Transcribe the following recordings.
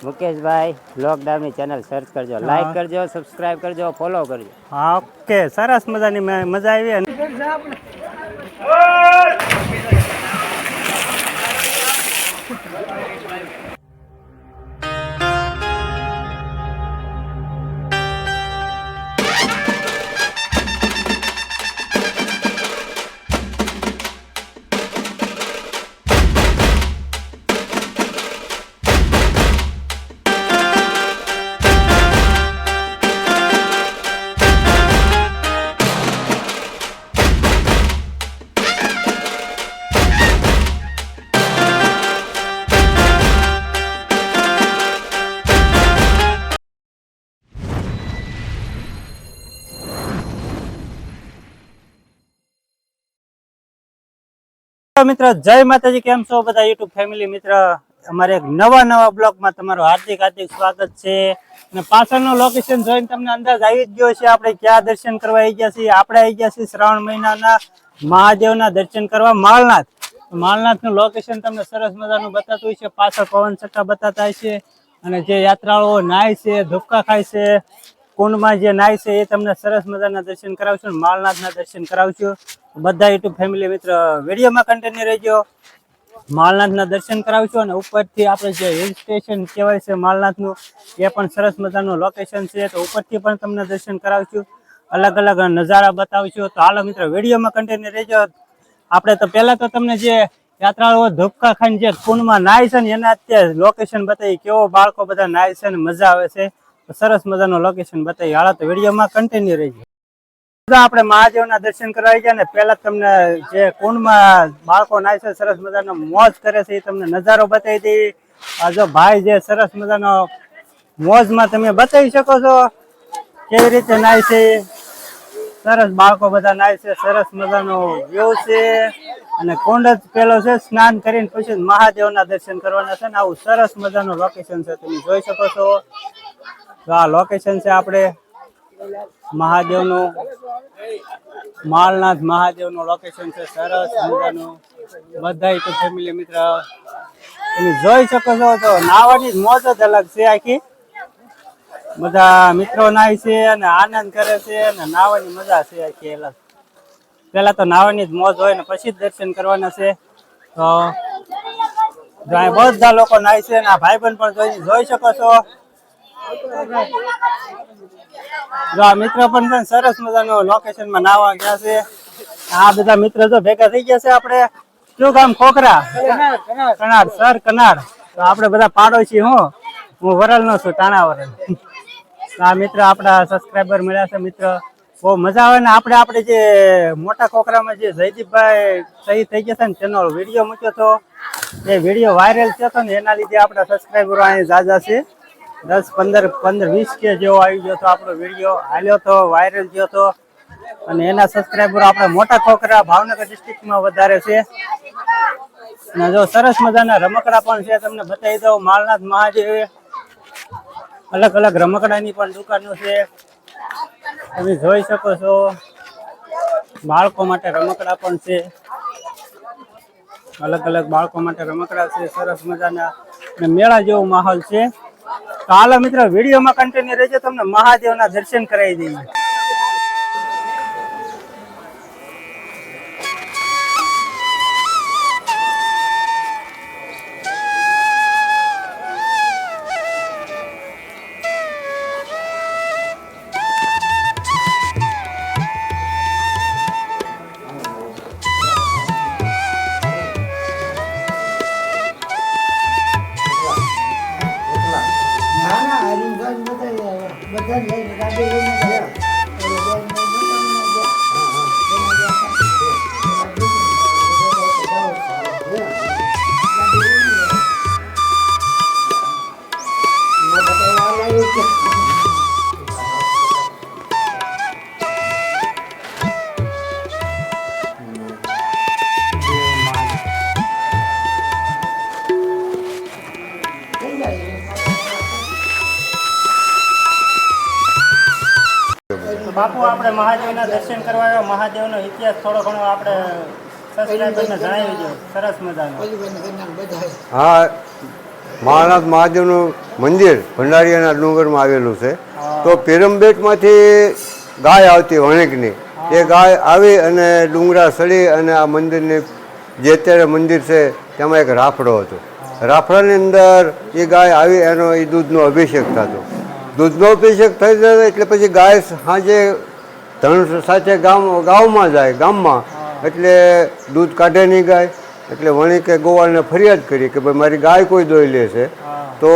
મુકેશભાઈ લોકડાઉનની channel search કરજો, like કરજો, સબસ્ક્રાઇબ કરજો, ફોલો કરજો. હા ઓકે, સરસ મજાની મજા આવી. મિત્ર જય માતાજી, કેમ છો બધા યુટ્યુબ ફેમિલી? મિત્ર અમારે એક નવા બ્લોગમાં તમારું હાર્દિક સ્વાગત છે. અને પાછળનું લોકેશન જોઈને તમને અંદાજ આવી જ ગયો છે આપણે ક્યાં દર્શન કરવા આવી ગયા છીએ. આપણે આવી ગયા છીએ શ્રાવણ મહિનાના મહાદેવના દર્શન કરવા માલનાથનું લોકેશન તમને સરસ મજાનું બતાતું હોય છે. પાછળ પવન ચક્કા બતાતા છે અને જે યાત્રાળુઓ નાય છે, ધુક્કા ખાય છે, કુંડમાં જે નાય છે એ તમને સરસ મજાના દર્શન કરાવશું. માલનાથના દર્શન કરાવશું. બધા યુટ્યુબ ફેમિલી મિત્ર વિડીયોમાં કન્ટિન્યુ રહેજો. માલનાથના દર્શન કરાવશું અને ઉપરથી આપણે જે હિલ સ્ટેશન કહેવાય છે માલનાથનું, એ પણ સરસ મજાનું લોકેશન છે. તો ઉપરથી પણ તમને દર્શન કરાવશું, અલગ અલગ નજારા બતાવશું. તો હાલો મિત્ર વિડીયોમાં કન્ટિન્યુ રહેજો. આપણે તો પહેલા તો તમને જે યાત્રાળુઓ ધુક્કા ખાઈને જે કુંડમાં નાય છે ને એના અત્યારે લોકેશન બતાવી, કેવો બાળકો બધા નાય છે ને મજા આવે છે. સરસ મજાનું લોકેશન બતાવી. હાલો તો વિડીયોમાં કન્ટિન્યુ રહેજો. આપણે મહાદેવના દર્શન કરવા ગયા ને પહેલા તમને જે કુંડમાં બાળકો નાય છે, સરસ મજાનો મોજ કરે છે, એ તમને નજારો બતાવી દઈએ. આ જો ભાઈ જે સરસ મજાનો મોજમાં તમે બતાવી શકો છો કેવી રીતે નાય છે. સરસ બાળકો બધા નાય છે, સરસ મજાનો વ્યૂ છે. અને કુંડ જ પેલો છે, સ્નાન કરીને પછી મહાદેવના દર્શન કરવાના છે ને આવું સરસ મજાનું લોકેશન છે, તમે જોઈ શકો છો. તો આ લોકેશન છે આપણે મહાદેવનું, માલનાથ મહાદેવનું લોકેશન છે. સરસ મજાનું બધા તો ફેમિલી મિત્ર તમે જોઈ શકો છો. તો નાવાની મોજ જ અલગ છે. આખી બધા મિત્રો નાય છે અને આનંદ કરે છે અને નાવાની મજા છે આખી અલગ. પેલા તો નાવાની જ મોજ હોય ને પછી જ દર્શન કરવાના છે. તો બધા લોકો નાય છે ને આ ભાઈબંધ પણ જોઈ શકો છો. જો આ મિત્ર પણ સરસ મજાનો લોકેશનમાં નાવા ગયા છે. આ બધા મિત્ર જો ભેગા થઈ ગયા છે. આપણે શું ગામ? ખોખરા, કનાડ, સર કનાડ. તો આપણે બધા પાડોશી. હું વરલનો છું, ટાણા વરલ. આ મિત્ર આપણા સબસ્ક્રાઈબર મળ્યા છે. મિત્ર બહુ મજા આવે ને. આપણે જે મોટા ખોખરામાં જે જયદીપભાઈ શહીદ થઈ ગયા છે ને તેનો વિડીયો મૂક્યો હતો, એ વિડીયો વાયરલ થયો હતો ને એના લીધે આપણા સબસ્ક્રાઈબરો અહીં જાજા છે. 10, 15, 20 કે જેવો આવી ગયો હતો. આપણો વિડીયો હાલ્યો હતો, વાયરલ થયો હતો. અને એના સબસ્ક્રાઈબરો આપણે મોટા ખોખરા ભાવનગર ડિસ્ટ્રિક્ટમાં વધારે છે. અને જો સરસ મજાના રમકડા પણ છે, તમને બતાવી દઉં. માલનાથ મહાદેવ અલગ અલગ રમકડાની પણ દુકાનો છે, તમે જોઈ શકો છો. બાળકો માટે રમકડા પણ છે, અલગ અલગ બાળકો માટે રમકડા છે સરસ મજાના. અને મેળા જેવો માહોલ છે. તો હાલો મિત્રો વિડીયોમાં કન્ટિન્યુ રહેજો, તમને મહાદેવના દર્શન કરાવી દઈએ. બાપુ આપણે મહાદેવના દર્શન કરવા આવ્યા. મહાદેવનો ઇતિહાસ થોડો ઘણો આપણે સબસ્ક્રાઈબરને જણાવી દો. સરસ મજાનો. હા, મહાનાથ મહાદેવનું મંદિર ભંડારીયાના ડુંગરમાં આવેલું છે. તો પિરમબેટમાંથી ગાય આવતી વણિકની, એ ગાય આવી અને ડુંગરા સડી અને આ મંદિરની જે અત્યારે મંદિર છે તેમાં એક રાફડો હતો. રાફડાની અંદર એ ગાય આવી એનો એ દૂધનો અભિષેક થતો. દૂધનો અભિષેક થઈ જાય એટલે પછી ગાય સાંજે ધણ સાથે ગામમાં જાય, ગામમાં એટલે દૂધ કાઢે નહીં ગાય. એટલે વણિકે ગોવાળને ફરિયાદ કરી કે ભાઈ મારી ગાય કોઈ દોઈ લે છે. તો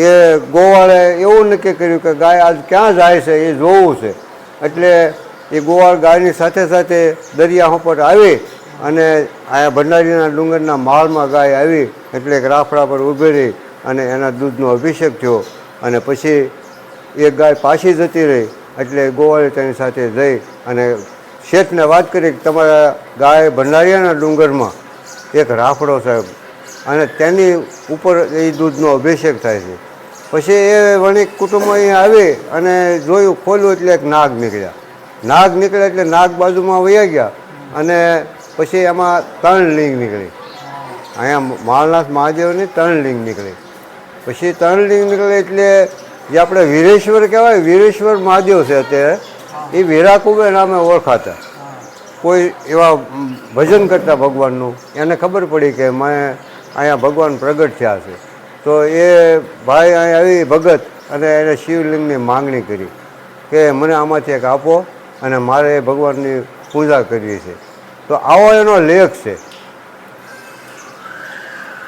એ ગોવાળે એવું નક્કી કર્યું કે ગાય આજ ક્યાં જાય છે એ જોવું છે. એટલે એ ગોવાળ ગાયની સાથે સાથે દરિયા ઉપર આવી અને આ ભંડારીના ડુંગરના માળમાં ગાય આવી એટલે એક રાફડા પર ઊભી રહી અને એના દૂધનો અભિષેક થયો. અને પછી એક ગાય પાછી જતી રહી એટલે ગોવાળે તેની સાથે જઈ અને શેઠને વાત કરી કે તમારા ગાય ભંડારીયાના ડુંગરમાં એક રાફડો સાહેબ અને તેની ઉપર એ દૂધનો અભિષેક થાય છે. પછી એ વણિક કુટુંબ અહીંયા આવી અને જોયું, ખોલ્યું એટલે એક નાગ નીકળ્યા. નાગ નીકળ્યા એટલે નાગ બાજુમાં વયા ગયા અને પછી એમાં 3 લિંગ નીકળી. અહીંયા મહાનાથ મહાદેવની 3 લિંગ નીકળી. પછી 3 લિંગ નીકળે એટલે જે આપણે વીરેશ્વર કહેવાય, વીરેશ્વર મહાદેવ છે અત્યારે, એ વીરાકુબે નામે ઓળખાતા. કોઈ એવા ભજન કરતા ભગવાનનું, એને ખબર પડી કે મેં અહીંયા ભગવાન પ્રગટ થયા છે. તો એ ભાઈ અહીં આવી ભગત અને એને શિવલિંગની માંગણી કરી કે મને આમાંથી એક આપો અને મારે ભગવાનની પૂજા કરવી છે. તો આવો એનો લેખ છે.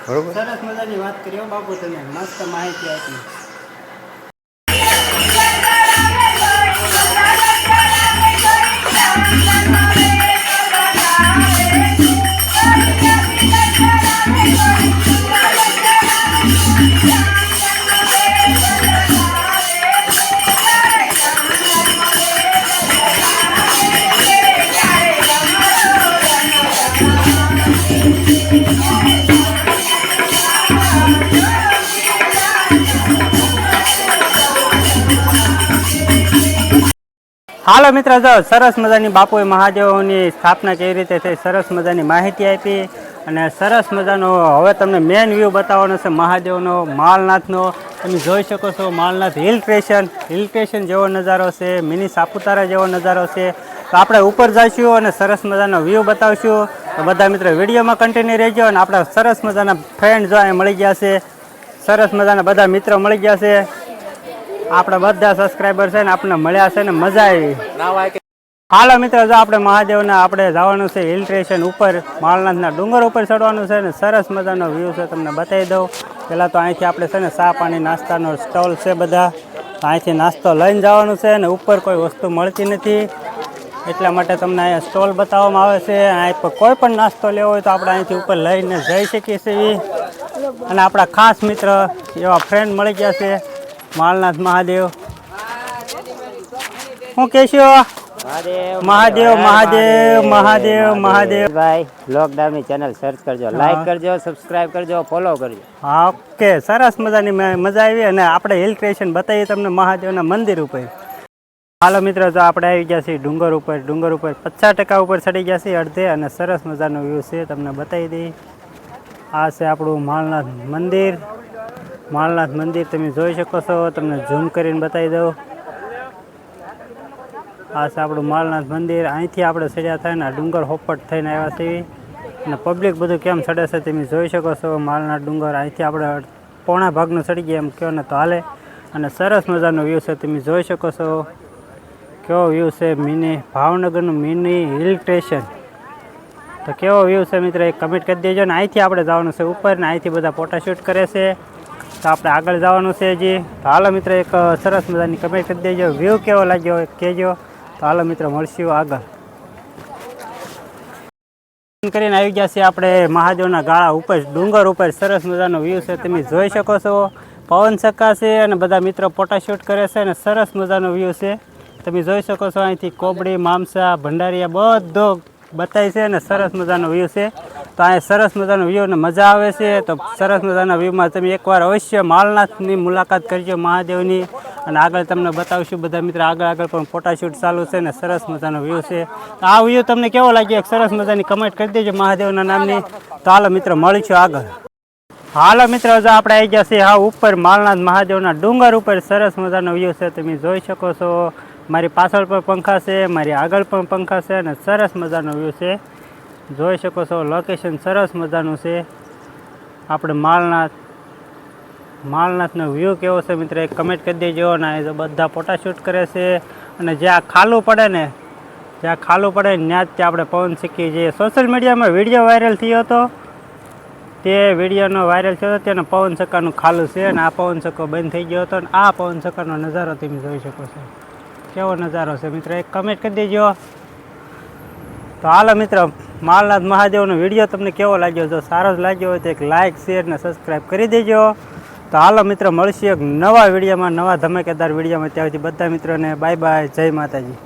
બરોબર. સરસ મજાની વાત કરી હો બાપુ, તમે મસ્ત માહિતી આપી. હાલો મિત્રો, જો સરસ મજાની બાપુએ મહાદેવની સ્થાપના કેવી રીતે થઈ, સરસ મજાની માહિતી આપી અને સરસ મજાનો હવે તમને મેન વ્યૂ બતાવવાનો છે મહાદેવનો, માલનાથનો. તમે જોઈ શકો છો માલનાથ હિલ સ્ટેશન જેવો નજારો છે, મિની સાપુતારા જેવો નજારો છે. તો આપણે ઉપર જઈશું અને સરસ મજાનો વ્યૂ બતાવશું. તો બધા મિત્રો વિડીયોમાં કન્ટિન્યુ રહેજો. અને આપણા સરસ મજાના ફ્રેન્ડ જો અહીંયા મળી ગયા છે, સરસ મજાના બધા મિત્રો મળી ગયા છે. આપણા બધા સબસ્ક્રાઈબર છે ને આપણને મળ્યા છે ને મજા આવી. હાલો મિત્રો, જો આપણે મહાદેવના આપણે જવાનું છે હિલ સ્ટેશન ઉપર, માલનાથના ડુંગર ઉપર ચડવાનું છે ને સરસ મજાનો વ્યૂ છે, તમને બતાવી દઉં. પહેલાં તો અહીંથી આપણે છે ને ચા પાણી નાસ્તાનો સ્ટોલ છે બધા, અહીંથી નાસ્તો લઈને જવાનું છે અને ઉપર કોઈ વસ્તુ મળતી નથી એટલા માટે તમને અહીંયા સ્ટોલ બતાવવામાં આવે છે. અહીં પર કોઈ પણ નાસ્તો લેવો હોય તો આપણે અહીંથી ઉપર લઈને જઈ શકીએ છીએ. અને આપણા ખાસ મિત્ર એવા ફ્રેન્ડ મળી ગયા છે માલનાથ મહાદેવ. હું કહેશો મહાદેવ મહાદેવ મહાદેવ મહાદેવ ભાઈ લોકડાઉનની ચેનલ સર્ચ કરજો, લાઈક કરજો, સબસ્ક્રાઇબ કરજો, ફોલો કરજો. હા ઓકે, સરસ મજાની મજા આવી અને આપણે હિલ સ્ટેશન બતાવીએ તમને મહાદેવના મંદિર ઉપર. હાલો મિત્રો, તો આપણે આવી ગયા છીએ ડુંગર ઉપર 50% ઉપર ચડી ગયા છીએ અડધે અને સરસ મજાનો વ્યૂ છે, તમને બતાવી દઈએ. આ છે આપણું માલનાથ મંદિર તમે જોઈ શકો છો, તમને ઝૂમ કરીને બતાવી દઉં. આ છે આપણું માલનાથ મંદિર. અહીંથી આપણે ચડ્યા થાય ને ડુંગર હોપટ થઈને આવ્યા છીએ અને પબ્લિક બધું કેમ ચડે છે તમે જોઈ શકો છો. માલનાથ ડુંગર અહીંથી આપણે પોણા ભાગનું ચડી ગયા એમ કહો ને તો હાલે. અને સરસ મજાનો વ્યૂ છે, તમે જોઈ શકો છો કેવો વ્યૂ છે. ભાવનગરનું મિની હિલ સ્ટેશન. તો કેવો વ્યૂ છે મિત્રો, એક કમેન્ટ કરી દેજો. ને અહીંથી આપણે જવાનું છે ઉપર ને અહીંથી બધા ફોટોશૂટ કરે છે. તો આપણે આગળ જવાનું છે હજી. તો હાલો મિત્રો, એક સરસ મજાની કમેન્ટ કરી દેજો, વ્યૂ કેવો લાગ્યો કહેજો. તો હાલો મિત્રો, મળશું આગળ. કરીને આવી ગયા છે આપણે મહાદેવના ગાળા ઉપર, ડુંગર ઉપર. સરસ મજાનો વ્યૂ છે, તમે જોઈ શકો છો. પવન ચક્કા છે અને બધા મિત્રો ફોટોશૂટ કરે છે અને સરસ મજાનો વ્યૂ છે, તમે જોઈ શકો છો. અહીંથી કોબડી, મામસા, ભંડારીયા બધો બતાવી છે અને સરસ મજાનો વ્યૂ છે. તો અહીંયા સરસ મજાનો વ્યૂ અને મજા આવે છે. તો સરસ મજાના વ્યૂમાં તમે એકવાર અવશ્ય માલનાથની મુલાકાત કરજો મહાદેવની. અને આગળ તમને બતાવશું બધા મિત્રો, આગળ પણ ફોટોશૂટ ચાલુ છે ને સરસ મજાનો વ્યૂ છે. તો આ વ્યૂ તમને કેવો લાગ્યો એક સરસ મજાની કમેન્ટ કરી દેજો મહાદેવના નામની. તો હાલો મિત્રો, મળીશું આગળ. હાલો મિત્રો, જો આપણે આવી ગયા છીએ હા ઉપર માલનાથ મહાદેવના ડુંગર ઉપર. સરસ મજાનો વ્યૂ છે, તમે જોઈ શકો છો. મારી પાછળ પણ પંખા છે, મારી આગળ પણ પંખા છે અને સરસ મજાનો વ્યૂ છે. જોઈ શકો છો, લોકેશન સરસ મજાનું છે. આપણે માલનાથનો વ્યૂ કેવો છે મિત્રો એક કમેન્ટ કરી દેજો. અને એ બધા ફોટાશૂટ કરે છે અને જ્યાં ખાલું પડે ને ત્યાં જ આપણે પવન શીખીએ છીએ. સોશિયલ મીડિયામાં વિડીયો વાયરલ થયો હતો, તે વિડીયોનો વાયરલ થયો હતો. તેનું પવન ચક્કાનું ખાલું છે અને આ પવન ચક્કો બંધ થઈ ગયો હતો. અને આ પવન ચક્કાનો નજારો તમે જોઈ શકો છો. કેવો નજારો છે મિત્રો, એક કમેન્ટ કરી દેજો. તો હાલો મિત્રો, માલનાથ મહાદેવનો વિડીયો તમને કેવો લાગ્યો? જો સારો જ લાગ્યો હોય તો એક લાઇક, શેર ને સબસ્ક્રાઈબ કરી દેજો. તો હાલો મિત્રો, મળશે એક નવા વિડીયોમાં, નવા ધમાકેદાર વિડીયોમાં. ત્યારથી બધા મિત્રોને બાય બાય, જય માતાજી.